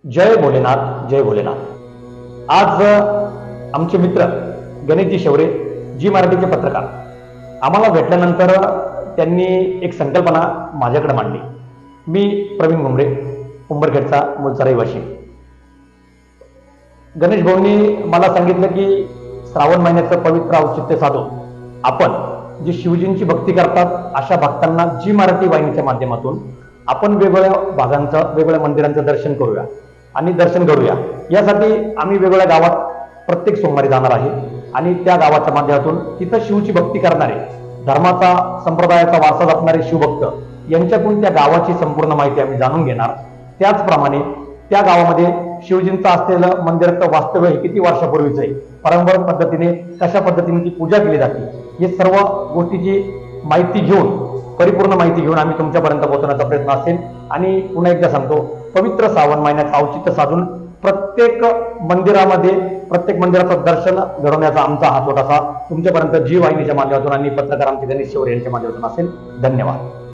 जय भोलेनाथ, जय भोलेनाथ। आज आमचे मित्र गणेशजी शौरे, जी मराठीचे पत्रकार, आम्हाला भेटल्यानंतर त्यांनी एक संकल्पना माझ्याकडे मांडली। मी प्रवीण घुमरे, उंबरखेडचा मूळचा रहिवासी। गणेश भाऊंनी मला सांगितलं की श्रावण महिन्याचं पवित्र औचित्य साधून आपण जी शिवजींची भक्ती करतात अशा भक्तांना जी मराठी वाहिनीच्या माध्यमातून आपण वेगवेगळ्या भागांचं, वेगवेगळ्या मंदिरांचं दर्शन करूया आणि दर्शन घडूया। यासाठी आम्ही वेगवेगळ्या गावात प्रत्येक सोमवारी जाणार आहे आणि त्या गावाच्या माध्यमातून तिथं शिवची भक्ती करणारे, धर्माचा, संप्रदायाचा वारसा जपणारे शिवभक्त यांच्याकडून त्या गावाची संपूर्ण माहिती आम्ही जाणून घेणार। त्याचप्रमाणे त्या गावामध्ये शिवजींचं असलेलं मंदिराचं वास्तव्य हे किती वर्षापूर्वीचं आहे, पारंपरिक पद्धतीने कशा पद्धतीने ती पूजा केली जाते, हे सर्व गोष्टीची माहिती घेऊन, परिपूर्ण माहिती घेऊन आम्ही तुमच्यापर्यंत पोहोचण्याचा प्रयत्न असेल। आणि पुन्हा एकदा सांगतो, पवित्र श्रावण महिन्याचं औचित्य साधून प्रत्येक मंदिरामध्ये, प्रत्येक मंदिराचं दर्शन घडवण्याचा आमचा हा छोटासा तुमच्यापर्यंत जी वाहिनीच्या माध्यमातून आणि पत्रकार आमचे गणेश शौरे यांच्या माध्यमातून असेल। धन्यवाद।